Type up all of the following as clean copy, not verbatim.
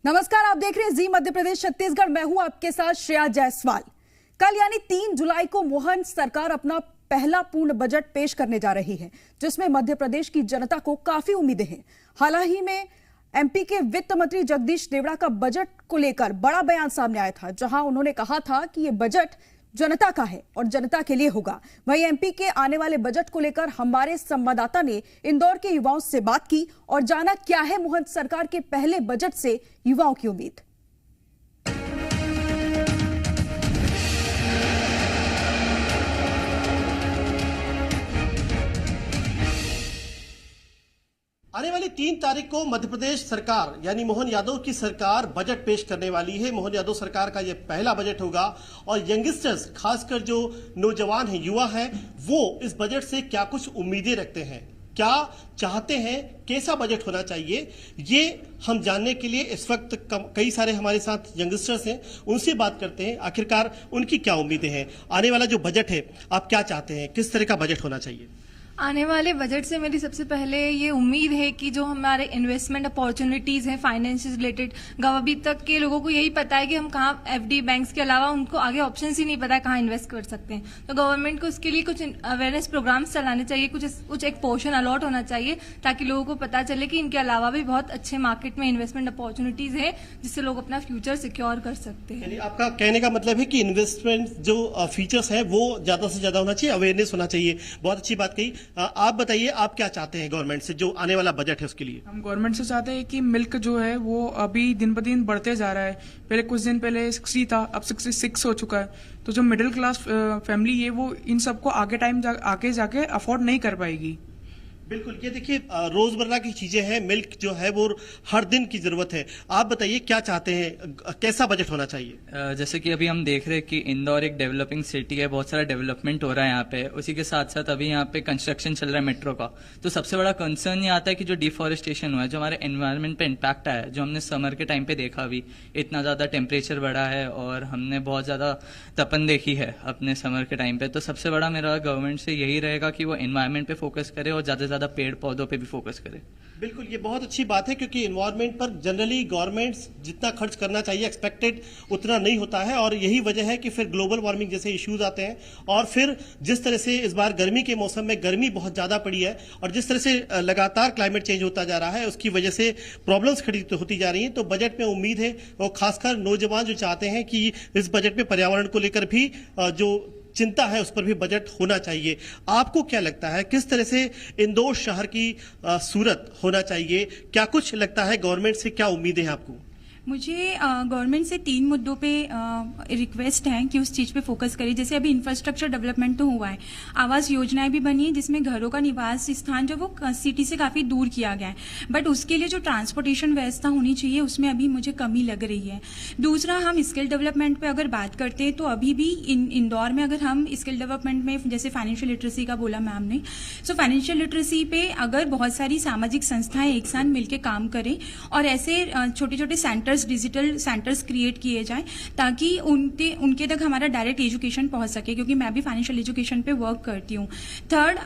नमस्कार, आप देख रहे हैं जी मध्य प्रदेश छत्तीसगढ़। मैं हूं आपके साथ श्रेया जायसवाल। कल यानी 3 जुलाई को मोहन सरकार अपना पहला पूर्ण बजट पेश करने जा रही है, जिसमें मध्य प्रदेश की जनता को काफी उम्मीदें हैं। हाल ही में एमपी के वित्त मंत्री जगदीश देवड़ा का बजट को लेकर बड़ा बयान सामने आया था, जहां उन्होंने कहा था कि यह बजट जनता का है और जनता के लिए होगा। वहीं एमपी के आने वाले बजट को लेकर हमारे संवाददाता ने इंदौर के युवाओं से बात की और जाना क्या है मोहन सरकार के पहले बजट से युवाओं की उम्मीद। आने वाली 3 तारीख को मध्य प्रदेश सरकार यानी मोहन यादव की सरकार बजट पेश करने वाली है। मोहन यादव सरकार का यह पहला बजट होगा और यंगस्टर्स, खासकर जो नौजवान हैं, युवा हैं, वो इस बजट से क्या कुछ उम्मीदें रखते हैं, क्या चाहते हैं, कैसा बजट होना चाहिए, ये हम जानने के लिए इस वक्त कई सारे हमारे साथ यंगस्टर्स हैं, उनसे बात करते हैं। आखिरकार उनकी क्या उम्मीदें हैं, आने वाला जो बजट है आप क्या चाहते हैं, किस तरह का बजट होना चाहिए। आने वाले बजट से मेरी सबसे पहले ये उम्मीद है कि जो हमारे इन्वेस्टमेंट अपॉर्चुनिटीज हैं फाइनेंस से रिलेटेड, अभी तक के लोगों को यही पता है कि हम कहाँ एफडी बैंक्स के अलावा उनको आगे ऑप्शंस ही नहीं पता है कहाँ इन्वेस्ट कर सकते हैं। तो गवर्नमेंट को उसके लिए कुछ अवेयरनेस प्रोग्राम्स चलाने चाहिए, कुछ एक पोर्शन अलॉट होना चाहिए ताकि लोगों को पता चले कि इनके अलावा भी बहुत अच्छे मार्केट में इन्वेस्टमेंट अपॉर्चुनिटीज है जिससे लोग अपना फ्यूचर सिक्योर कर सकते हैं। यानी आपका कहने का मतलब है कि इन्वेस्टमेंट जो फीचर्स है वो ज्यादा से ज्यादा होना चाहिए, अवेयरनेस होना चाहिए। बहुत अच्छी बात कही। आप बताइए, आप क्या चाहते हैं गवर्नमेंट से, जो आने वाला बजट है उसके लिए। हम गवर्नमेंट से चाहते हैं कि मिल्क जो है वो अभी दिन ब दिन बढ़ते जा रहा है। पहले कुछ दिन पहले 60 था, अब 66 हो चुका है। तो जो मिडिल क्लास फैमिली है वो इन सबको आगे जाके अफोर्ड नहीं कर पाएगी। बिल्कुल, ये देखिए रोजमर्रा की चीजें हैं, मिल्क जो है वो हर दिन की जरूरत है। आप बताइए क्या चाहते हैं, कैसा बजट होना चाहिए। जैसे कि अभी हम देख रहे हैं कि इंदौर एक डेवलपिंग सिटी है, बहुत सारा डेवलपमेंट हो रहा है यहाँ पे। उसी के साथ साथ अभी यहाँ पे कंस्ट्रक्शन चल रहा है मेट्रो का। तो सबसे बड़ा कंसर्न ये आता है कि जो डिफॉरेस्टेशन हुआ है, जो हमारे एनवायरनमेंट पे इम्पैक्ट आया है, जो हमने समर के टाइम पे देखा, अभी इतना ज्यादा टेम्परेचर बढ़ा है और हमने बहुत ज्यादा तपन देखी है अपने समर के टाइम पे। तो सबसे बड़ा मेरा गवर्नमेंट से यही रहेगा कि वो एनवायरनमेंट पे फोकस करे और ज्यादा पेड़ पौधों पे भी फोकस करे। बिल्कुल, ये बहुत अच्छी बात है क्योंकि एनवायरनमेंट पर जनरली गवर्नमेंट्स जितना खर्च करना चाहिए एक्सपेक्टेड उतना नहीं होता है और यही वजह है कि फिर ग्लोबल वार्मिंग जैसे इश्यूज आते हैं। और फिर जिस तरह से इस बार गर्मी के मौसम में गर्मी बहुत ज्यादा पड़ी है और जिस तरह से लगातार क्लाइमेट चेंज होता जा रहा है, उसकी वजह से प्रॉब्लम्स खड़ी होती जा रही हैं। तो बजट में उम्मीद है और खासकर नौजवान जो चाहते हैं कि इस बजट में पर्यावरण को लेकर भी जो चिंता है उस पर भी बजट होना चाहिए। आपको क्या लगता है, किस तरह से इंदौर शहर की सूरत होना चाहिए, क्या कुछ लगता है गवर्नमेंट से, क्या उम्मीदें हैं आपको। मुझे गवर्नमेंट से 3 मुद्दों पे रिक्वेस्ट है कि उस चीज़ पे फोकस करें। जैसे अभी इंफ्रास्ट्रक्चर डेवलपमेंट तो हुआ है, आवास योजनाएं भी बनी है जिसमें घरों का निवास स्थान जो वो सिटी से काफ़ी दूर किया गया है, बट उसके लिए जो ट्रांसपोर्टेशन व्यवस्था होनी चाहिए उसमें अभी मुझे कमी लग रही है। दूसरा, हम स्किल डेवलपमेंट पे अगर बात करते हैं तो अभी भी इंदौर में अगर हम स्किल डेवलपमेंट में जैसे फाइनेंशियल लिटरेसी का बोला मैम ने, सो फाइनेंशियल लिटरेसी पे अगर बहुत सारी सामाजिक संस्थाएं एक साथ मिलकर काम करें और ऐसे छोटे छोटे सेंटर, डिजिटल सेंटर्स क्रिएट किए जाएं ताकि उनके तक हमारा डायरेक्ट एजुकेशन पहुंच सके, क्योंकि मैं भी फाइनेंशियल एजुकेशन पे वर्क करती हूँ। थर्ड,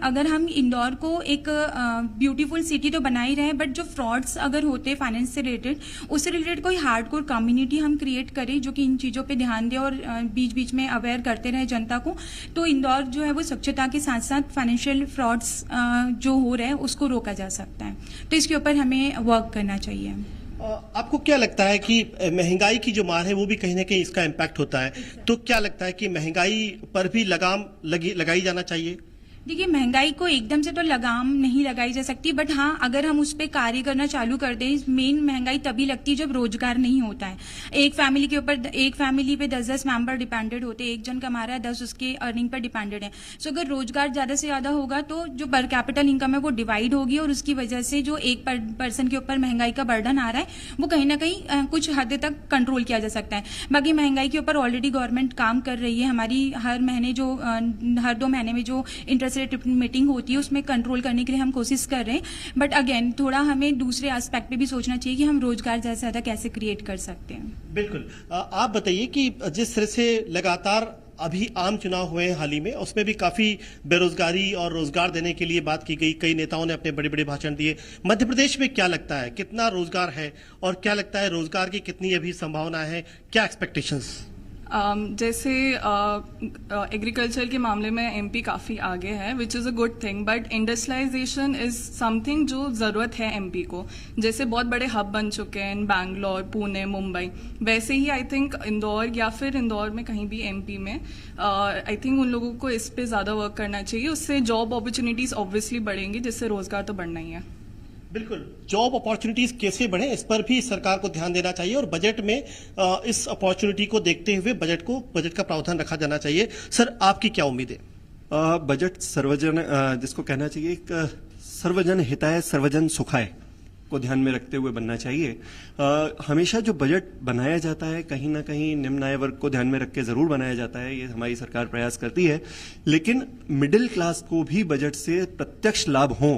अगर हम इंदौर को एक ब्यूटीफुल सिटी तो बना ही रहे, बट जो फ्रॉड्स अगर होते हैं फाइनेंस से रिलेटेड, उससे रिलेटेड कोई हार्डकोर कम्युनिटी हम क्रिएट करें जो कि इन चीज़ों पर ध्यान दे और बीच बीच में अवेयर करते रहे जनता को। तो इंदौर जो है वो स्वच्छता के साथ साथ फाइनेंशियल फ्रॉड्स जो हो रहे हैं उसको रोका जा सकता है। तो इसके ऊपर हमें वर्क करना चाहिए। आपको क्या लगता है कि महंगाई की जो मार है वो भी कहीं ना कहीं इसका इम्पैक्ट होता है, तो क्या लगता है कि महंगाई पर भी लगाम लगाई जाना चाहिए। देखिए, महंगाई को एकदम से तो लगाम नहीं लगाई जा सकती, बट हाँ अगर हम उस पर कार्य करना चालू कर दें, मेन महंगाई तभी लगती है जब रोजगार नहीं होता है। एक फैमिली पे 10-10 मेंबर डिपेंडेड होते हैं, एक जन कमा रहा है, 10 उसके अर्निंग पर डिपेंडेड है। सो अगर रोजगार ज्यादा से ज्यादा होगा तो जो पर कैपिटल इनकम है वो डिवाइड होगी और उसकी वजह से जो एक पर्सन के ऊपर महंगाई का बर्डन आ रहा है वो कहीं ना कहीं कुछ हद तक कंट्रोल किया जा सकता है। बाकी महंगाई के ऊपर ऑलरेडी गवर्नमेंट काम कर रही है। हमारी हर 2 महीने में जो इंटरेस्ट रेट मीटिंग होती है उसमें कंट्रोल करने के लिए हम कोशिश कर रहे हैं, बट अगेन थोड़ा हमें दूसरे एस्पेक्ट पे भी सोचना चाहिए कि हम रोजगार ज्यादा से ज्यादा कैसे क्रिएट कर सकते हैं। बिल्कुल, आप बताइए कि जिस तरह से लगातार अभी आम चुनाव हुए हैं हाल ही में, उसमें भी काफी बेरोजगारी और रोजगार देने के लिए बात की गई, कई नेताओं ने अपने बड़े बड़े भाषण दिए। मध्य प्रदेश में क्या लगता है कितना रोजगार है और क्या लगता है रोजगार की कितनी अभी संभावना है, क्या एक्सपेक्टेशंस? जैसे एग्रीकल्चर के मामले में एमपी काफ़ी आगे है, which is a good thing, but industrialisation is something जो ज़रूरत है एमपी को। जैसे बहुत बड़े हब बन चुके हैं बैंगलोर, पुणे, मुंबई, वैसे ही आई थिंक इंदौर या फिर इंदौर में कहीं भी एमपी में आई थिंक उन लोगों को इस पे ज़्यादा वर्क करना चाहिए। उससे जॉब अपॉर्चुनिटीज़ ऑब्वियसली बढ़ेंगी, जिससे रोज़गार तो बढ़ना ही है। बिल्कुल, जॉब अपॉर्चुनिटीज कैसे बढ़े इस पर भी सरकार को ध्यान देना चाहिए और बजट में इस अपॉर्चुनिटी को देखते हुए बजट का प्रावधान रखा जाना चाहिए। सर, आपकी क्या उम्मीद है? बजट सर्वजन जिसको कहना चाहिए एक सर्वजन हिताय सर्वजन सुखाय को ध्यान में रखते हुए बनना चाहिए। हमेशा जो बजट बनाया जाता है कहीं ना कहीं निम्न आय वर्ग को ध्यान में रख के जरूर बनाया जाता है, ये हमारी सरकार प्रयास करती है, लेकिन मिडिल क्लास को भी बजट से प्रत्यक्ष लाभ हो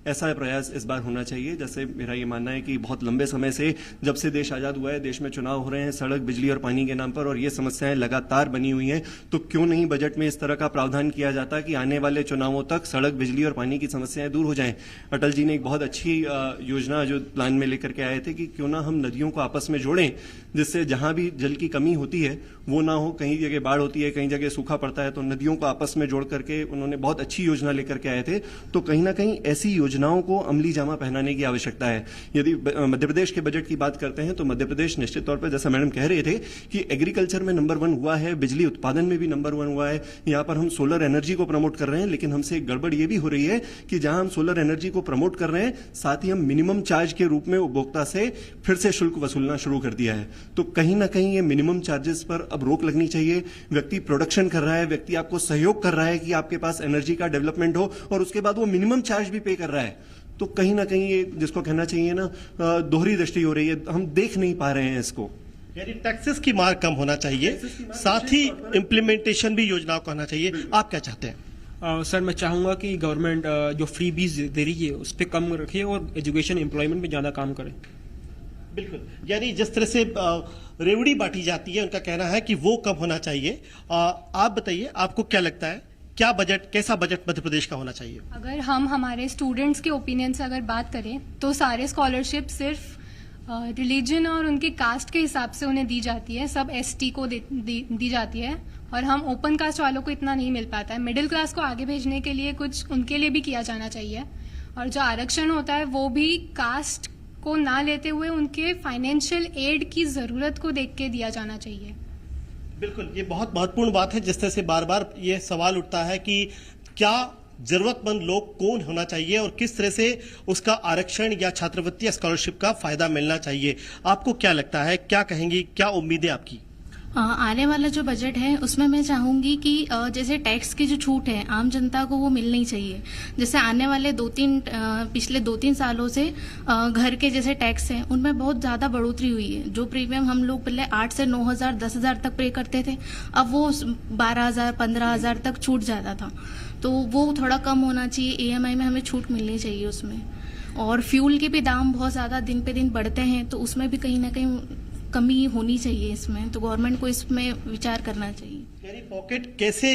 ऐसा प्रयास इस बार होना चाहिए। जैसे मेरा ये मानना है कि बहुत लंबे समय से जब से देश आजाद हुआ है देश में चुनाव हो रहे हैं सड़क, बिजली और पानी के नाम पर और ये समस्याएं लगातार बनी हुई हैं, तो क्यों नहीं बजट में इस तरह का प्रावधान किया जाता कि आने वाले चुनावों तक सड़क, बिजली और पानी की समस्याएं दूर हो जाएं। अटल जी ने एक बहुत अच्छी योजना जो प्लान में लेकर के आए थे कि क्यों ना हम नदियों को आपस में जोड़ें, जिससे जहां भी जल की कमी होती है वो ना हो, कहीं जगह बाढ़ होती है, कहीं जगह सूखा पड़ता है, तो नदियों को आपस में जोड़ करके उन्होंने बहुत अच्छी योजना लेकर के आए थे। तो कहीं ना कहीं ऐसी योजनाओं को अमली जामा पहनाने की आवश्यकता है। यदि मध्य प्रदेश के बजट की बात करते हैं तो मध्य प्रदेश निश्चित तौर पर, जैसा मैडम कह रहे थे, कि एग्रीकल्चर में नंबर 1 हुआ है, बिजली उत्पादन में भी नंबर 1 हुआ है। यहां पर हम सोलर एनर्जी को प्रमोट कर रहे हैं, लेकिन हमसे एक गड़बड़ यह भी हो रही है कि जहां हम सोलर एनर्जी को प्रमोट कर रहे हैं साथ ही हम मिनिमम चार्ज के रूप में उपभोक्ता से फिर से शुल्क वसूलना शुरू कर दिया है। तो कहीं ना कहीं ये मिनिमम चार्जेस पर अब रोक लगनी चाहिए। व्यक्ति प्रोडक्शन कर रहा है, व्यक्ति आपको सहयोग कर रहा है कि आपके पास एनर्जी का डेवलपमेंट हो और उसके बाद वो मिनिमम चार्ज भी पे कर रहा है, तो कहीं ना कहीं ये जिसको कहना चाहिए ना दोहरी दृष्टि हो रही है, हम देख नहीं पा रहे हैं इसको। यानी टैक्सेस की मार कम होना चाहिए, साथ ही इम्प्लीमेंटेशन भी योजनाओं का होना चाहिए। आप क्या चाहते हैं? सर, मैं चाहूंगा कि गवर्नमेंट जो फ्री बीज दे रही है उस पर कम रखे और एजुकेशन एम्प्लॉयमेंट में ज्यादा काम करे। बिल्कुल, यानी जिस तरह से रेवड़ी बांटी जाती है, उनका कहना है कि वो कम होना चाहिए। आप बताइए, आपको क्या लगता है क्या बजट, कैसा बजट मध्य प्रदेश का होना चाहिए? अगर हम हमारे स्टूडेंट्स के ओपिनियन से अगर बात करें तो सारे स्कॉलरशिप सिर्फ रिलीजन और उनके कास्ट के हिसाब से उन्हें दी जाती है, सब एसटी को दी जाती है और हम ओपन कास्ट वालों को इतना नहीं मिल पाता है। मिडिल क्लास को आगे भेजने के लिए कुछ उनके लिए भी किया जाना चाहिए और जो आरक्षण होता है वो भी कास्ट को ना लेते हुए उनके फाइनेंशियल एड की जरूरत को देख के दिया जाना चाहिए। बिल्कुल, ये बहुत महत्वपूर्ण बात है। जिस तरह से बार बार ये सवाल उठता है कि क्या जरूरतमंद लोग कौन होना चाहिए और किस तरह से उसका आरक्षण या छात्रवृत्ति या स्कॉलरशिप का फायदा मिलना चाहिए, आपको क्या लगता है, क्या कहेंगी, क्या उम्मीदें आपकी? आने वाला जो बजट है उसमें मैं चाहूंगी कि जैसे टैक्स की जो छूट है आम जनता को वो मिलनी चाहिए। जैसे आने वाले पिछले 2-3 सालों से घर के जैसे टैक्स हैं उनमें बहुत ज्यादा बढ़ोतरी हुई है। जो प्रीमियम हम लोग पहले 8 से 9,000 10,000 तक पे करते थे, अब वो 12,000 15,000 तक छूट जाता था, तो वो थोड़ा कम होना चाहिए। EMI में हमें छूट मिलनी चाहिए उसमें। और फ्यूल के भी दाम बहुत ज्यादा दिन पे दिन बढ़ते हैं, तो उसमें भी कहीं ना कहीं कमी होनी चाहिए इसमें, तो गवर्नमेंट को इसमें विचार करना चाहिए। यानी पॉकेट कैसे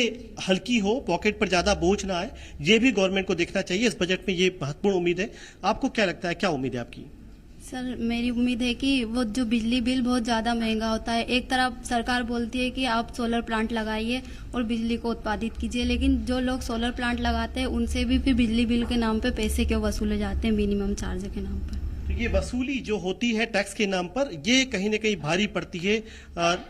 हल्की हो, पॉकेट पर ज्यादा बोझ ना आए, ये भी गवर्नमेंट को देखना चाहिए। इस बजट में ये महत्वपूर्ण उम्मीद है। आपको क्या लगता है, क्या उम्मीद है आपकी? सर, मेरी उम्मीद है कि वो जो बिजली बिल बहुत ज़्यादा महंगा होता है, एक तरफ सरकार बोलती है कि आप सोलर प्लांट लगाइए और बिजली को उत्पादित कीजिए, लेकिन जो लोग सोलर प्लांट लगाते हैं उनसे भी फिर बिजली बिल के नाम पे पैसे क्यों वसूले जाते हैं मिनिमम चार्ज के नाम पर। तो ये वसूली जो होती है टैक्स के नाम पर, ये कहीं न कहीं भारी पड़ती है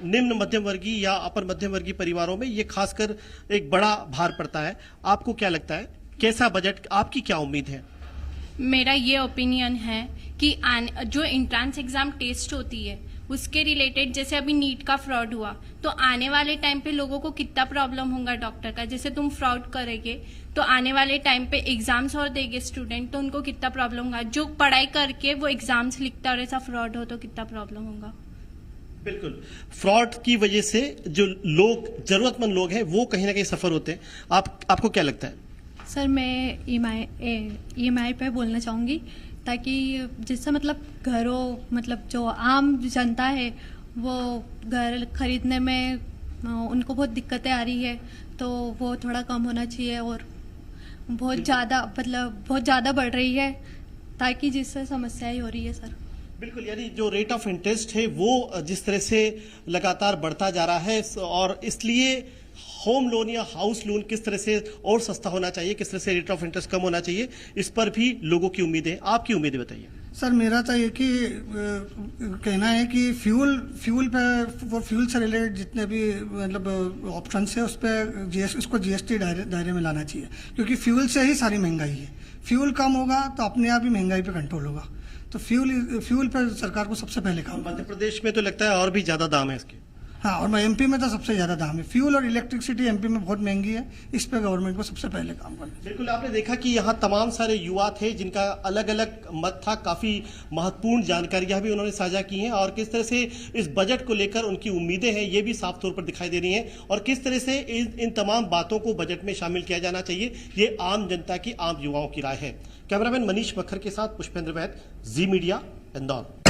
निम्न मध्यम वर्गीय या अपर मध्यम वर्गीय परिवारों में, ये खासकर एक बड़ा भार पड़ता है। आपको क्या लगता है, कैसा बजट, आपकी क्या उम्मीद है? मेरा ये ओपिनियन है कि जो एंट्रेंस एग्जाम टेस्ट होती है उसके रिलेटेड, जैसे अभी नीट का फ्रॉड हुआ, तो आने वाले टाइम पे लोगों को कितना प्रॉब्लम होगा डॉक्टर का। जैसे तुम फ्रॉड करेंगे तो आने वाले टाइम पे एग्जाम्स और देंगे स्टूडेंट, तो उनको कितना प्रॉब्लम होगा। जो पढ़ाई करके वो एग्जाम्स लिखता और ऐसा फ्रॉड हो तो कितना प्रॉब्लम होगा। बिल्कुल, फ्रॉड की वजह से जो लोग, जरूरतमंद लोग हैं, वो कहीं ना कहीं सफर होते हैं। आपको क्या लगता है? सर, मैं EMI पे बोलना चाहूँगी, ताकि जिससे मतलब घरों, मतलब जो आम जनता है वो घर खरीदने में उनको बहुत दिक्कतें आ रही है, तो वो थोड़ा कम होना चाहिए और बहुत ज़्यादा बढ़ रही है, ताकि जिससे समस्याएं हो रही है सर। बिल्कुल, यानी जो रेट ऑफ इंटरेस्ट है वो जिस तरह से लगातार बढ़ता जा रहा है और इसलिए होम लोन या हाउस लोन किस तरह से और सस्ता होना चाहिए, किस तरह से रेट ऑफ इंटरेस्ट कम होना चाहिए, इस पर भी लोगों की उम्मीदें, आपकी उम्मीदें बताइए। सर मेरा तो ये कि कहना है कि फ्यूल से रिलेटेड जितने भी मतलब ऑप्शंस है उस पर उसको जीएसटी दायरे में लाना चाहिए, क्योंकि फ्यूल से ही सारी महंगाई है। फ्यूल कम होगा तो अपने आप ही महंगाई पे कंट्रोल होगा, तो फ्यूल पर सरकार को सबसे पहले काम। मध्य प्रदेश में तो लगता है और भी ज्यादा दाम है इसके। हाँ, और एमपी में तो सबसे ज्यादा दाम है। फ्यूल और इलेक्ट्रिसिटी एमपी में बहुत महंगी है, इस पे गवर्नमेंट को सबसे पहले काम करना है। बिल्कुल, आपने देखा कि यहाँ तमाम सारे युवा थे जिनका अलग अलग मत था, काफी महत्वपूर्ण जानकारियां भी उन्होंने साझा की हैं और किस तरह से इस बजट को लेकर उनकी उम्मीदें हैं ये भी साफ तौर पर दिखाई दे रही हैं और किस तरह से इन तमाम बातों को बजट में शामिल किया जाना चाहिए, ये आम जनता की, आम युवाओं की राय है। कैमरामैन मनीष मक्खर के साथ पुष्पेंद्र वैद, जी मीडिया, इंदौर।